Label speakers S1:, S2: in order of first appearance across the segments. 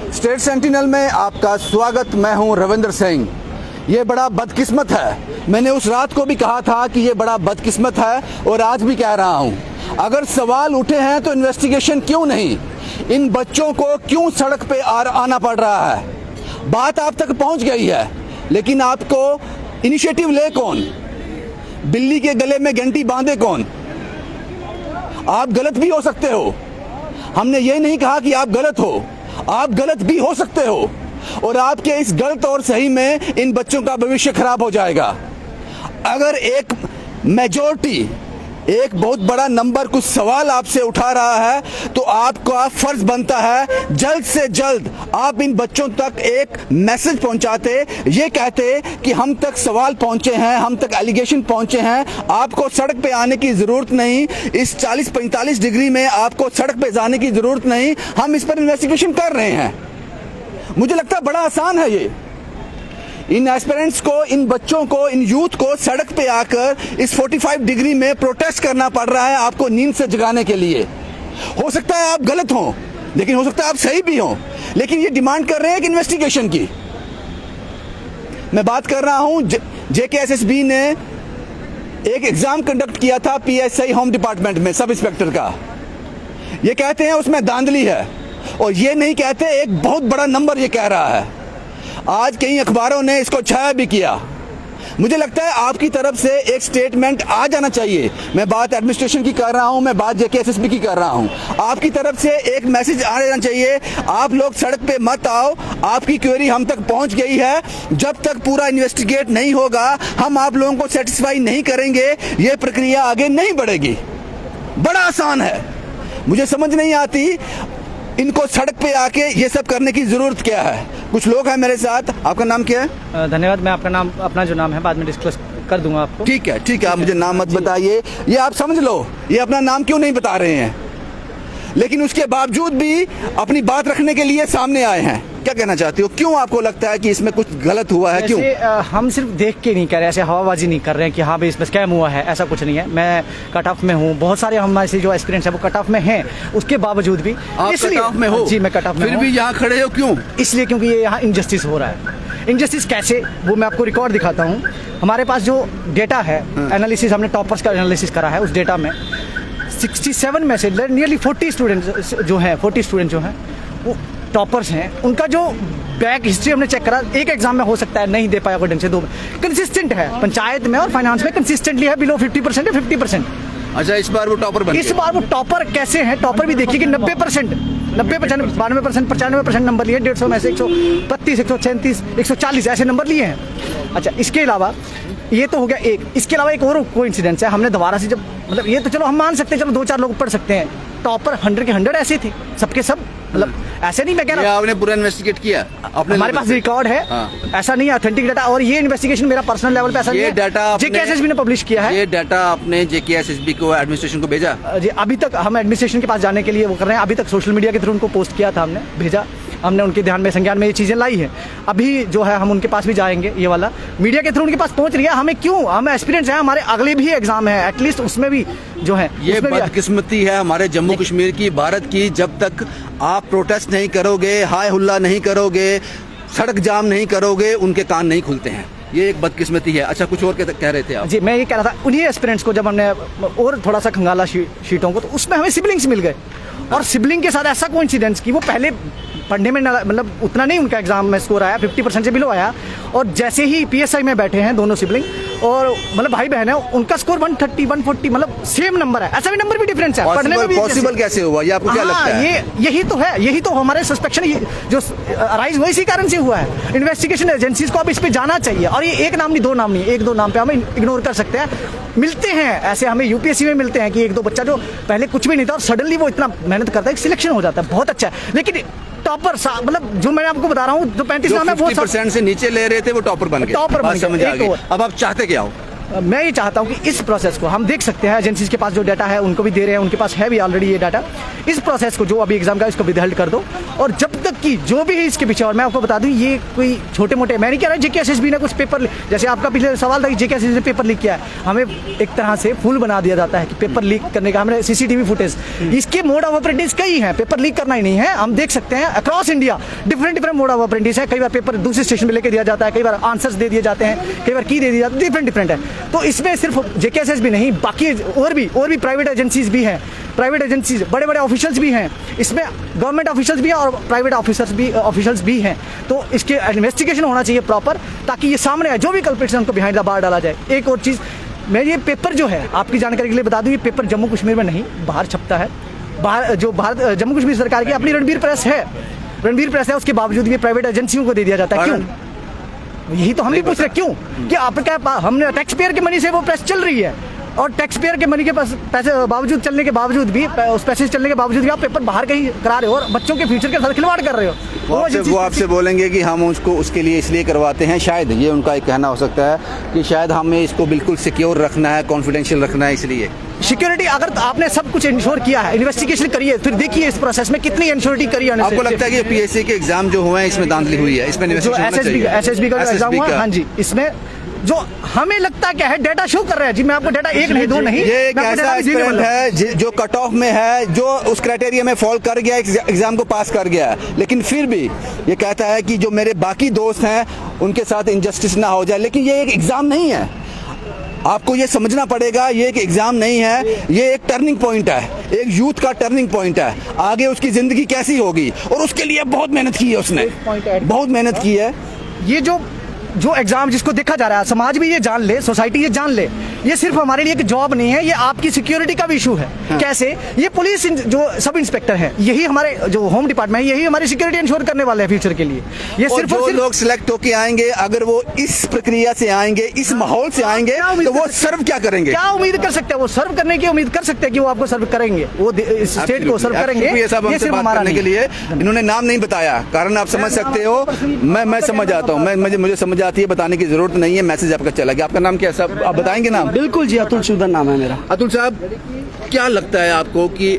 S1: State sentinel में आपका स्वागत। मैं हूं रविंद्र सिंह। ये बड़ा बदकिस्मत है। मैंने उस रात को भी कहा था कि ये बड़ा बदकिस्मत है और आज भी कह रहा हूं। अगर सवाल उठे हैं तो इन्वेस्टिगेशन क्यों नहीं? इन बच्चों को क्यों सड़क पे आना पड़ रहा है? बात आप तक पहुंच गई है, लेकिन आपको इनिशिएटिव ले कौन? बिल्ली के गले में घंटी बांधे कौन? आप गलत भी हो सकते हो। हमने ये नहीं कहा कि आप गलत हो, आप गलत भी हो सकते हो और आपके इस गलत और सही में इन बच्चों का भविष्य खराब हो जाएगा। अगर एक मेजॉरिटी, एक बहुत बड़ा नंबर कुछ सवाल आपसे उठा रहा है तो आपका फर्ज बनता है जल्द से जल्द आप इन बच्चों तक एक मैसेज पहुंचाते, ये कहते कि हम तक सवाल पहुंचे हैं, हम तक एलिगेशन पहुंचे हैं, आपको सड़क पे आने की जरूरत नहीं, इस 40-45 डिग्री में आपको सड़क पे जाने की जरूरत नहीं, हम इस पर इन्वेस्टिगेशन कर रहे हैं। मुझे लगता है बड़ा आसान है ये। इन एस्पिरेंट्स को, इन बच्चों को, इन यूथ को सड़क पे आकर इस 45 डिग्री में प्रोटेस्ट करना पड़ रहा है आपको नींद से जगाने के लिए। हो सकता है आप गलत हों, लेकिन हो सकता है आप सही भी हों, लेकिन ये डिमांड कर रहे हैं कि इन्वेस्टिगेशन की। मैं बात कर रहा हूं JKSSB ने एक एग्जाम कंडक्ट किया था PSI होम डिपार्टमेंट में, सब इंस्पेक्टर का। ये कहते हैं उसमें धांधली है और ये नहीं कहते एक बहुत बड़ा नंबर ये कह रहा है। आज कई अखबारों ने इसको छाया भी किया। मुझे लगता है आपकी तरफ से एक स्टेटमेंट आ जाना चाहिए। मैं बात एडमिनिस्ट्रेशन की कर रहा हूं, मैं बात JKSSB की कर रहा हूं। आपकी तरफ से एक मैसेज आ जाना चाहिए, आप लोग सड़क पे मत आओ, आपकी क्वेरी हम तक पहुंच गई है, जब तक पूरा इन्वेस्टिगेट नहीं होगा हम आप लोगों को सेटिस्फाई नहीं करेंगे, ये प्रक्रिया आगे नहीं बढ़ेगी। बड़ा आसान है। मुझे समझ नहीं आती इनको सड़क पे आके ये सब करने की जरूरत क्या है। कुछ लोग हैं मेरे साथ। आपका नाम क्या है?
S2: धन्यवाद। मैं आपका नाम, अपना जो नाम है बाद में डिस्क्लोज कर दूंगा आपको।
S1: ठीक है, ठीक है, आप मुझे नाम मत बताइए। ये आप समझ लो, ये अपना नाम क्यों नहीं बता रहे हैं, लेकिन उसके बावजूद भी अपनी बात रखने के लिए सामने आए हैं। क्या कहना चाहते हो? क्यों आपको लगता है कि इसमें कुछ गलत हुआ है? क्यों?
S2: हम सिर्फ देख के नहीं कर रहे, ऐसे हवाबाजी नहीं कर रहे हैं कि हाँ भाई इसमें स्कैम हुआ है, ऐसा कुछ नहीं है। मैं कट ऑफ में हूँ, बहुत सारे हमारे से जो एस्पिरेंट्स हैं वो कट ऑफ में हैं, उसके बावजूद भी।
S1: आप कट ऑफ में हो?
S2: जी, मैं कट ऑफ में।
S1: फिर भी यहाँ खड़े हो क्यों?
S2: इसलिए क्योंकि ये यहाँ इनजस्टिस हो रहा है। इनजस्टिस कैसे, वो मैं आपको रिकॉर्ड दिखाता हूँ। हमारे पास जो डेटा है, एनालिसिस, हमने टॉपर्स का एनालिसिस करा है। उस डेटा में 67 में से नियरली 40 स्टूडेंट्स जो हैं, 40 स्टूडेंट जो हैं वो टॉपर्स हैं। उनका जो बैक हिस्ट्री हमने चेक करा, एक एग्जाम में हो सकता है नहीं दे पाया ढंग से, 2 में कंसिस्टेंट है। पंचायत में और फाइनेंस में कंसिस्टेंटली है, बिलो 50% है, 50%।
S1: अच्छा, इस बार वो टॉपर बन गए।
S2: इस बार वो टॉपर कैसे हैं? टॉपर भी देखिए कि 90%, 90%, 92%, 95% नंबर लिए। 150 में से 132, 136, 140 ऐसे नंबर लिए हैं। अच्छा, इसके अलावा ये तो हो गया एक। इसके अलावा एक और कोइंसिडेंस है। हमने दोबारा से जब, मतलब ये तो चलो हम मान सकते हैं, चलो 2-4 लोग पढ़ सकते हैं। टॉपर 100 के 100 ऐसे थे, सबके सब। मतलब ऐसे नहीं, मैं कह रहा हूं
S1: आपने पूरा इन्वेस्टिगेट किया,
S2: हमारे पास रिकॉर्ड है।
S1: हाँ।
S2: ऐसा नहीं है ऑथेंटिक डाटा, और ये इन्वेस्टिगेशन मेरा पर्सनल लेवल पे ऐसा नहीं है।
S1: डाटा
S2: JKSSB ने पब्लिश किया है।
S1: ये डाटा आपने JKSSB को, एडमिनिस्ट्रेशन को भेजा?
S2: जी, अभी तक हम एडमिनिस्ट्रेशन के पास जाने के लिए वो कर रहे हैं। अभी तक सोशल मीडिया के थ्रू उनको पोस्ट किया था, हमने भेजा, हमने उनके ध्यान में, संज्ञान में ये चीज़ें लाई है। अभी जो है हम उनके पास भी जाएंगे, ये वाला मीडिया के थ्रू उनके पास पहुंच रही है। हमें क्यों, हम एक्सपीरियंस है, हमारे अगले भी एग्जाम है, एटलीस्ट उसमें भी जो है।
S1: ये बदकिस्मती है हमारे जम्मू कश्मीर की, भारत की। जब तक आप प्रोटेस्ट नहीं करोगे, हाय हुल्ला नहीं करोगे, सड़क जाम नहीं करोगे, उनके कान नहीं खुलते हैं। ये एक बदकिस्मती है। अच्छा, कुछ और कह रहे थे आप?
S2: जी, मैं ये कह रहा था, उन्हीं एस्पिरेंट्स को जब हमने और थोड़ा सा खंगाला शीटों को, तो उसमें हमें सिबलिंग्स मिल गए। और सिबलिंग के साथ ऐसा कोइंसिडेंस कि वो पहले पढ़ने में मतलब उतना नहीं उनका एग्जाम में स्कोर आया, 50% से बिलो आया, और जैसे ही PSI में बैठे हैं दोनों सिबलिंग, और मतलब भाई बहन है, उनका स्कोर 130, 140, मतलब सेम नंबर है। ऐसा भी नंबर भी डिफरेंस है पढ़ने में भी।
S1: पॉसिबल कैसे हुआ ये आपको क्या लगता है?
S2: यही तो है, यही तो हमारे सस्पेक्शन जो राइज हुआ इसी कारण से हुआ है। इन्वेस्टिगेशन एजेंसीज को अब इस पे जाना चाहिए। और ये एक नाम नहीं, 2 नाम नहीं, 1-2 नाम पे हम इग्नोर कर सकते हैं। मिलते हैं ऐसे, हमें UPSC में मिलते हैं कि 1-2 बच्चा जो पहले कुछ भी नहीं था और सडनली वो इतना मेहनत करता है कि सिलेक्शन हो जाता है, बहुत अच्छा है। लेकिन टॉपर, मतलब जो मैं आपको बता रहा हूँ, जो 35 नाम है, वो
S1: 50% से नीचे ले रहे थे वो टॉपर बन गए।
S2: टॉपर बन गए।
S1: समझ आ गई। अब आप चाहते क्या हो?
S2: मैं ये चाहता हूँ कि इस प्रोसेस को हम देख सकते हैं, एजेंसीज के पास जो डाटा है उनको भी दे रहे हैं, उनके पास है भी ऑलरेडी ये डाटा। इस प्रोसेस को जो अभी एग्जाम का इसको विदहेल्ड कर दो, और जब तक कि जो भी है इसके पीछे, और मैं आपको बता दूं ये कोई छोटे मोटे, मैं नहीं कह रहा JKSSB ने कुछ पेपर, जैसे आपका पिछले सवाल था कि JKSSB ने पेपर लीक किया है, हमें एक तरह से फूल बना दिया जाता है कि पेपर लीक करने का, हमने CCTV फुटेज, इसके मोड ऑफ ऑपरेटिंग कई हैं, पेपर लीक करना ही नहीं है। हम देख सकते हैं across India different mode of operating है। कई बार पेपर दूसरे स्टेशन पे लेके दिया जाता है, कई बार आंसर्स दे दिए जाते हैं, कई बार की दे दी जाती है, डिफरेंट है। तो इसमें सिर्फ JKSSB नहीं, बाकी और भी प्राइवेट एजेंसीज भी हैं, प्राइवेट एजेंसीज, बड़े बड़े ऑफिशियल्स भी हैं, इसमें गवर्नमेंट ऑफिशियल्स भी हैं और प्राइवेट ऑफिशियल्स भी हैं। तो इसके इन्वेस्टिगेशन होना चाहिए प्रॉपर, ताकि ये सामने आए, जो भी कल्प्रिट्स हैं उनको बिहाइंड द बार डाला जाए। एक और चीज़, मैं ये पेपर जो है आपकी जानकारी के लिए बता दूं, ये पेपर जम्मू कश्मीर में नहीं बाहर छपता है। बाहर जो जम्मू कश्मीर सरकार की अपनी रणबीर प्रेस है, उसके बावजूद भी प्राइवेट एजेंसियों को दे दिया जाता है। क्यों? यही तो हम भी पूछ रहे, क्यों? कि आपका हमने टैक्स पेयर के मनी से वो प्रेस चल रही है, और टैक्स पेयर के मनी के पास पैसे बावजूद चलने के बावजूद भी, उस पैसे चलने के बावजूद भी आप पेपर बाहर कहीं करा रहे हो और बच्चों के फ्यूचर के साथ खिलवाड़ कर रहे हो।
S1: वो आपसे बोलेंगे कि हम उसको उसके लिए इसलिए करवाते हैं, शायद ये उनका एक कहना हो सकता है कि शायद हमें इसको बिल्कुल सिक्योर रखना है, कॉन्फिडेंशियल रखना है, इसलिए
S2: सिक्योरिटी। अगर आपने सब कुछ इंश्योर किया है, इन्वेस्टिगेशन करिए, फिर देखिए इस प्रोसेस में कितनी इंश्योरिटी करी है।
S1: आपको लगता है कि PSC के एग्जाम जो हुए हैं इसमें धांधली हुई है, इसमें
S2: SSB का एग्जाम हुआ, हाँ जी, इसमें जो हमें लगता है क्या है, डाटा शो कर रहा है जी। मैं आपको डाटा एक नहीं दो नहीं,
S1: ये एक ऐसा एस्पिरेंट है जो कट ऑफ में है, जो उस क्राइटेरिया में फॉल कर गया, एग्जाम को पास कर गया, लेकिन फिर भी ये कहता है कि जो मेरे बाकी दोस्त हैं उनके साथ इनजस्टिस ना हो जाए। लेकिन ये एक एग्जाम नहीं है, आपको ये समझना पड़ेगा, ये एक एग्जाम नहीं है, ये एक टर्निंग पॉइंट है, एक यूथ का टर्निंग पॉइंट है। आगे उसकी जिंदगी कैसी होगी, और उसके लिए बहुत मेहनत की है, उसने बहुत मेहनत की है।
S2: ये जो एग्जाम जिसको देखा जा रहा है, समाज भी ये जान ले, सोसाइटी ये जान ले, ये सिर्फ हमारे लिए एक जॉब नहीं है, ये आपकी सिक्योरिटी का भी इशू है। हाँ। कैसे? ये पुलिस जो सब इंस्पेक्टर है, यही हमारे जो होम डिपार्टमेंट है, यही हमारी सिक्योरिटी इंश्योर करने वाले हैं फ्यूचर के लिए। ये सिर्फ
S1: जो लोग सिलेक्ट होके आएंगे, अगर वो इस प्रक्रिया से आएंगे, इस माहौल से आएंगे, तो वो सर्व क्या करेंगे?
S2: क्या उम्मीद कर सकते हैं? वो सर्व करने की उम्मीद कर सकते हैं कि वो आपको सर्व करेंगे, वो स्टेट को सर्व करेंगे। ये सिर्फ हमारा
S1: के लिए इन्होंने नाम नहीं बताया, कारण आप समझ सकते हो। मैं समझ आता हूँ, मुझे समझ आती है, बताने की जरूरत नहीं है, मैसेज आपका चला गया। आपका नाम क्या है साहब, आप बताएंगे नाम?
S3: बिल्कुल जी, अतुल सूदन नाम है मेरा।
S1: अतुल साहब, क्या लगता है आपको कि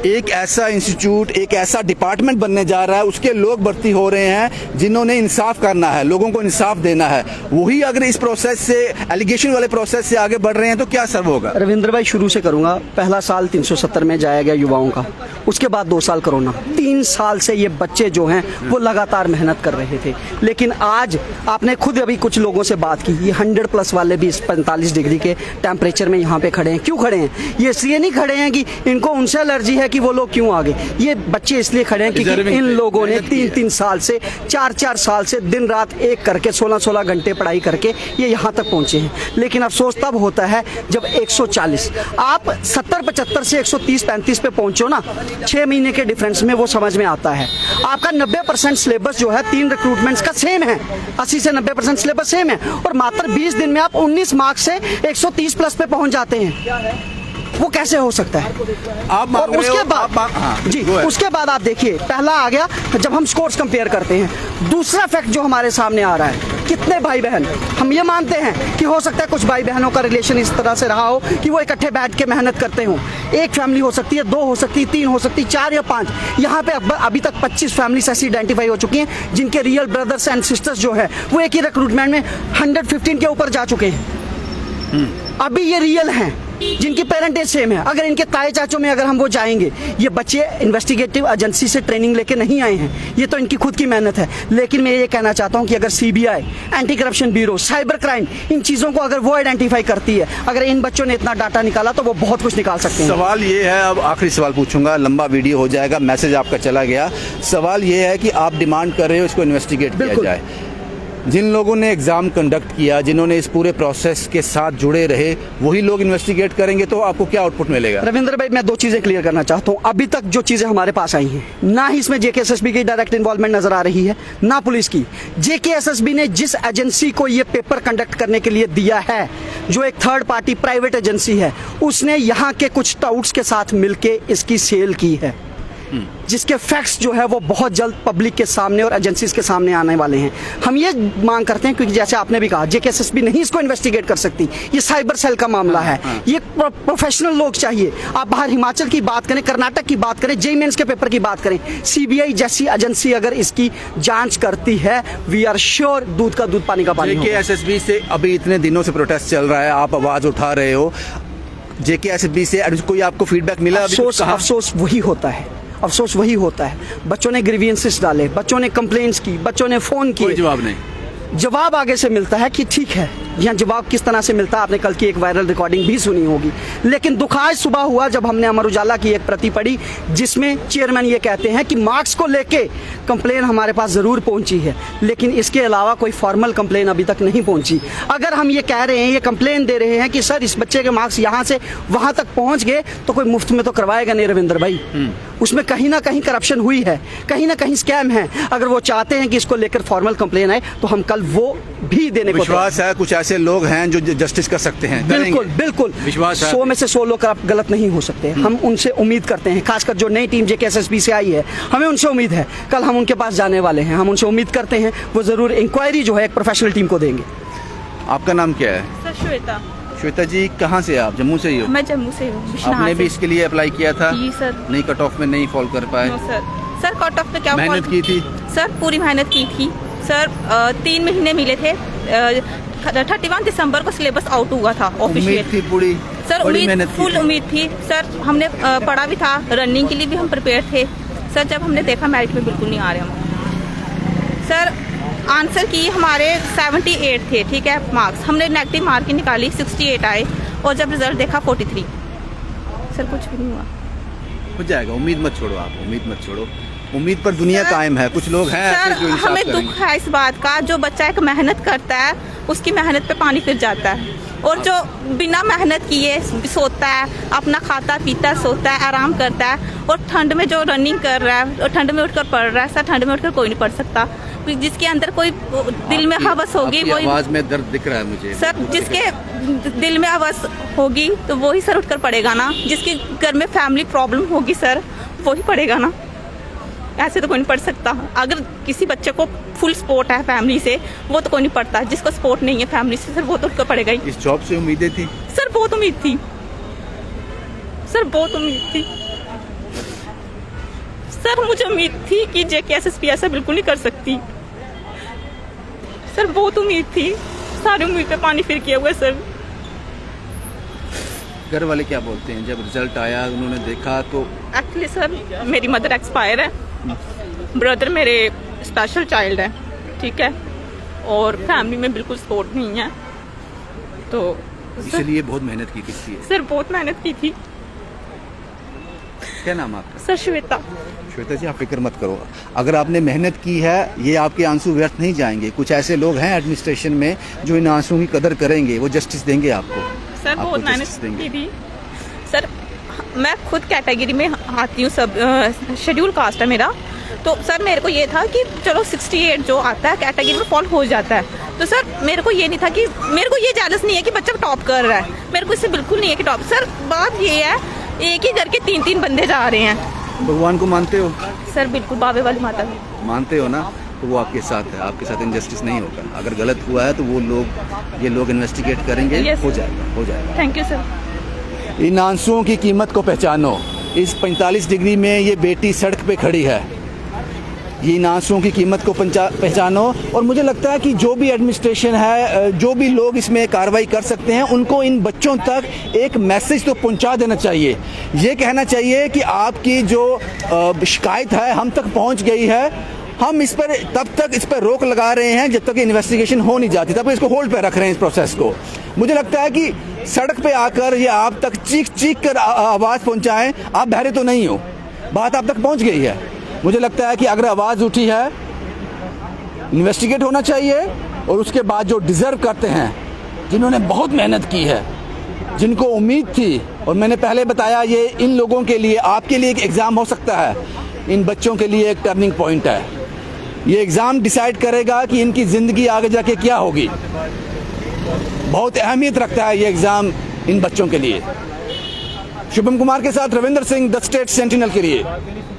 S1: एक ऐसा इंस्टीट्यूट, एक ऐसा डिपार्टमेंट बनने जा रहा है, उसके लोग भर्ती हो रहे हैं जिन्होंने इंसाफ करना है, लोगों को इंसाफ देना है, वही अगर इस प्रोसेस से, एलिगेशन वाले प्रोसेस से आगे बढ़ रहे हैं तो क्या सर्व होगा?
S3: रविंद्र भाई, शुरू से करूंगा। पहला साल 370 में जाया गया युवाओं का, उसके बाद 2 साल कोरोना, 3 साल से ये बच्चे जो हैं वो लगातार मेहनत कर रहे थे। लेकिन आज आपने खुद अभी कुछ लोगों से बात की, ये 100+ वाले भी 45 डिग्री के टेम्परेचर में यहाँ पे खड़े हैं। क्यों खड़े हैं? ये इसलिए नहीं खड़े हैं कि इनको उनसे एलर्जी है कि वो लोग क्यों आगे, ये बच्चे इसलिए खड़े हैं क्योंकि इन लोगों ने 3-3 साल से, 4-4 साल से दिन रात एक करके 16-16 घंटे पढ़ाई करके ये यहाँ तक पहुंचे हैं। लेकिन अफसोस तब होता है जब 140, आप 70-75 से 130-35 पे पहुंचो ना, 6 महीने के डिफरेंस में वो समझ में आता है। आपका 90% सिलेबस जो है 3 रिक्रूटमेंट्स का सेम है, 80 से 90% सिलेबस सेम है, और मात्र 20 दिन में आप 19 मार्क्स से 130+ पे पहुंच जाते हैं। वो कैसे हो सकता है?
S1: आप
S3: और उसके बाद जी, उसके बाद आप देखिए, पहला आ गया जब हम स्कोर्स कंपेयर करते हैं। दूसरा फैक्ट जो हमारे सामने आ रहा है, कितने भाई बहन, हम ये मानते हैं कि हो सकता है कुछ भाई बहनों का रिलेशन इस तरह से रहा हो कि वो इकट्ठे बैठ के मेहनत करते हो। एक फैमिली हो सकती है, 2 हो सकती है, 3 हो सकती है, 4 या 5। यहाँ पे अभी तक 25 फैमिलीज ऐसी आइडेंटिफाई हो चुकी हैं जिनके रियल ब्रदर्स एंड सिस्टर्स जो है वो एक ही रिक्रूटमेंट में 115 के ऊपर जा चुके हैं। अभी ये रियल हैं जिनकी पेरेंटेज सेम है। अगर इनके ताए चाचों में अगर हम वो जाएंगे, ये बच्चे इन्वेस्टिगेटिव एजेंसी से ट्रेनिंग लेके नहीं आए हैं, ये तो इनकी खुद की मेहनत है। लेकिन मैं ये कहना चाहता हूँ कि अगर CBI, anti corruption bureau, cyber crime, इन चीज़ों को अगर वो आइडेंटिफाई करती है, अगर इन बच्चों ने इतना डाटा निकाला तो वो बहुत कुछ निकाल सकते हैं।
S1: सवाल ये है, अब आखिरी सवाल पूछूंगा, लंबा वीडियो हो जाएगा, मैसेज आपका चला गया। सवाल ये है कि आप डिमांड कर रहे हो इसको इन्वेस्टिगेट किया जाए। जिन लोगों ने एग्ज़ाम कंडक्ट किया, जिन्होंने इस पूरे प्रोसेस के साथ जुड़े रहे, वही लोग इन्वेस्टिगेट करेंगे, तो आपको क्या आउटपुट मिलेगा?
S3: रविंद्र भाई, मैं 2 चीज़ें क्लियर करना चाहता हूँ। अभी तक जो चीज़ें हमारे पास आई हैं, ना ही इसमें JKSSB की डायरेक्ट इन्वॉल्वमेंट नजर आ रही है, ना पुलिस की। JKSSB ने जिस एजेंसी को ये पेपर कंडक्ट करने के लिए दिया है, जो एक थर्ड पार्टी प्राइवेट एजेंसी है, उसने यहाँ के कुछ टाउट्स के साथ मिलके इसकी सेल की है। जिसके फैक्ट्स जो है वो बहुत जल्द पब्लिक के सामने और एजेंसीज के सामने आने वाले हैं। हम ये मांग करते हैं, क्योंकि जैसे आपने भी कहा जेकेएसएसबी नहीं इसको इन्वेस्टिगेट कर सकती, ये साइबर सेल का मामला है, ये प्रोफेशनल लोग चाहिए। आप बाहर हिमाचल की बात करें, कर्नाटक की बात करें, जेईई मेंस के पेपर की बात करें, सीबीआई जैसी एजेंसी अगर इसकी जांच करती है, वी आर श्योर दूध का दूध पानी का पानी होगा।
S1: जेकेएसएसबी से अभी इतने दिनों से प्रोटेस्ट चल रहा है, आप आवाज उठा रहे हो, जेकेएसएसबी से कोई आपको फीडबैक मिला?
S3: अफसोस वही होता है, अफसोस वही होता है। बच्चों ने ग्रीवियंसेस डाले, बच्चों ने कंप्लेंट्स की, बच्चों ने फोन किए,
S1: कोई जवाब नहीं।
S3: जवाब आगे से मिलता है कि ठीक है। यहाँ जवाब किस तरह से मिलता है आपने कल की एक वायरल रिकॉर्डिंग भी सुनी होगी। लेकिन दुख आज सुबह हुआ जब हमने अमर उजाला की एक प्रति पढ़ी, जिसमें चेयरमैन ये कहते हैं कि मार्क्स को लेके कंप्लेन हमारे पास ज़रूर पहुंची है, लेकिन इसके अलावा कोई फॉर्मल कंप्लेन अभी तक नहीं पहुंची। अगर हम ये कह रहे हैं, ये कंप्लेन दे रहे हैं कि सर इस बच्चे के मार्क्स यहाँ से वहाँ तक पहुँच गए, तो कोई मुफ्त में तो करवाएगा नहीं रविंद्र भाई। उसमें कहीं ना कहीं करप्शन हुई है, कहीं ना कहीं स्कैम है। अगर वो चाहते हैं कि इसको लेकर फॉर्मल कंप्लेन आए, तो हम कल वो भी देने को
S1: विश्वास है कुछ ऐसे लोग हैं जो जस्टिस कर सकते हैं।
S3: बिल्कुल बिल्कुल
S1: विश्वास है।
S3: 100 में से 100 लोग गलत नहीं हो सकते। हम उनसे उम्मीद करते हैं, खासकर जो नई टीम जेकेएसएसबी से आई है, हमें उनसे उम्मीद है। कल हम उनके पास जाने वाले हैं, हम उनसे उम्मीद करते हैं वो जरूर इंक्वायरी जो है एक प्रोफेशनल टीम को देंगे।
S1: आपका नाम क्या है?
S4: सर श्वेता।
S1: श्वेता जी कहाँ से आप? जम्मू से ही हो?
S4: मैं जम्मू से हूँ।
S1: आपने भी इसके लिए अप्लाई किया था?
S4: जी सर।
S1: नहीं, कट ऑफ में नहीं फॉल कर पाए?
S4: No sir. Sir cut off में क्या
S1: मेहनत की थी?
S4: सर पूरी मेहनत की थी सर। 3 महीने मिले थे। 31 दिसंबर को सिलेबस आउट हुआ था ऑफिशियल।
S1: उम्मीद थी पूरी?
S4: सर
S1: बड़ी
S4: उम्मीद,
S1: मेहनत
S4: फुल उम्मीद थी सर। हमने पढ़ा भी था, रनिंग के लिए भी हम प्रिपेयर थे सर। जब हमने देखा मेरिट में बिल्कुल नहीं आ रहे हम सर। आंसर की हमारे 78 थे, ठीक है मार्क्स। हमने नेगेटिव मार्किंग निकाली, 68 आए, और जब रिजल्ट देखा 43। सर कुछ भी नहीं हुआ।
S1: हो जाएगा, उम्मीद मत छोड़ो आप, उम्मीद मत छोड़ो। उम्मीद पर दुनिया कायम है। कुछ लोग हैं ऐसे जो इंसाफ
S4: हमें
S1: करेंगे।
S4: दुख है इस बात का, जो बच्चा एक मेहनत करता है उसकी मेहनत पे पानी फिर जाता है, और जो बिना मेहनत किए सोता है, अपना खाता पीता सोता है, आराम करता है, और ठंड में जो रनिंग कर रहा है और ठंड में उठकर पढ़ रहा है। सर ठंड में उठकर कोई नहीं पढ़ सकता, जिसके अंदर कोई दिल में हवस होगी वही।
S1: आवाज में दर्द दिख रहा है मुझे
S4: सर। जिसके दिल में हवस होगी तो वही सर उठकर पढ़ेगा ना। जिसके घर में फैमिली प्रॉब्लम होगी सर, वही पढ़ेगा ना। ऐसे तो कोई नहीं पढ़ सकता। अगर किसी बच्चे को फुल सपोर्ट है फैमिली से, वो तो कोई नहीं पढ़ता। जिसको सपोर्ट नहीं है फैमिली से सर, वो तो उठकर पढ़ेगा ही।
S1: इस जॉब से उम्मीदें थी?
S4: सर बहुत उम्मीद थी सर, बहुत उम्मीद थी सर। मुझे उम्मीद थी कि जेकेएसएसबी ऐसा बिल्कुल नहीं कर सकती सर। बहुत उम्मीद थी, सारी उम्मीद पे पानी फिर किया हुआ सर।
S1: घर वाले क्या बोलते हैं जब रिजल्ट आया, उन्होंने देखा तो?
S4: एक्चुअली सर मेरी मदर एक्सपायर है, ब्रदर मेरे स्पेशल चाइल्ड है, ठीक है, और फैमिली में बिल्कुल सपोर्ट नहीं है, तो
S1: इसलिए बहुत मेहनत की थी।
S4: सर बहुत मेहनत की थी।
S1: क्या नाम आपका?
S4: सर श्वेता।
S1: श्वेता जी आप फिक्र मत करो, अगर आपने मेहनत की है ये आपके आंसू व्यर्थ नहीं जाएंगे। कुछ ऐसे लोग हैं एडमिनिस्ट्रेशन में जो इन आंसुओं की कदर करेंगे, वो जस्टिस देंगे आपको।
S4: सर बहुत मेहनत की थी सर। मैं खुद कैटेगरी में आती हूँ, सब शेड्यूल कास्ट है मेरा, तो सर मेरे को ये था कि चलो 68 जो आता है कैटेगरी में फॉल हो जाता है। तो सर मेरे को ये नहीं था कि, मेरे को ये जेलस नहीं है कि बच्चा टॉप कर रहा है, मेरे को इससे बिल्कुल नहीं है कि टॉप। सर बात ये है, एक ही घर के 3-3 बंदे जा रहे हैं।
S1: भगवान को मानते हो?
S4: सर बिल्कुल, बाबे वाली माता
S1: मानते हो ना, तो वो आपके साथ है, आपके साथ इनजस्टिस नहीं होगा। अगर गलत हुआ है तो वो लोग, ये लोग इन्वेस्टिगेट करेंगे।
S4: Yes.
S1: हो जाएगा, हो जाएगा।
S4: Thank you sir.
S1: इन आंसुओं की कीमत को पहचानो। इस 45 डिग्री में ये बेटी सड़क पे खड़ी है, ये इन आंसुओं की कीमत को पहचानो। और मुझे लगता है कि जो भी एडमिनिस्ट्रेशन है, जो भी लोग इसमें कार्रवाई कर सकते हैं, उनको इन बच्चों तक एक मैसेज तो पहुंचा देना चाहिए। ये कहना चाहिए कि आपकी जो शिकायत है हम तक पहुंच गई है, हम इस पर तब तक इस पर रोक लगा रहे हैं जब तक इन्वेस्टिगेशन हो नहीं जाती, तब तक इसको होल्ड पर रख रहे हैं इस प्रोसेस को। मुझे लगता है कि सड़क पे आकर ये आप तक चीख कर आवाज़ पहुंचाएं, आप बहरे तो नहीं हो, बात आप तक पहुंच गई है। मुझे लगता है कि अगर आवाज़ उठी है, इन्वेस्टिगेट होना चाहिए, और उसके बाद जो डिज़र्व करते हैं, जिन्होंने बहुत मेहनत की है, जिनको उम्मीद थी, और मैंने पहले बताया ये इन लोगों के लिए, आपके लिए एक एग्ज़ाम हो सकता है, इन बच्चों के लिए एक टर्निंग पॉइंट है। ये एग्ज़ाम डिसाइड करेगा कि इनकी ज़िंदगी आगे जाके क्या होगी। बहुत अहमियत रखता है ये एग्ज़ाम इन बच्चों के लिए। शुभम कुमार के साथ Ravindra Singh, the state sentinel के लिए।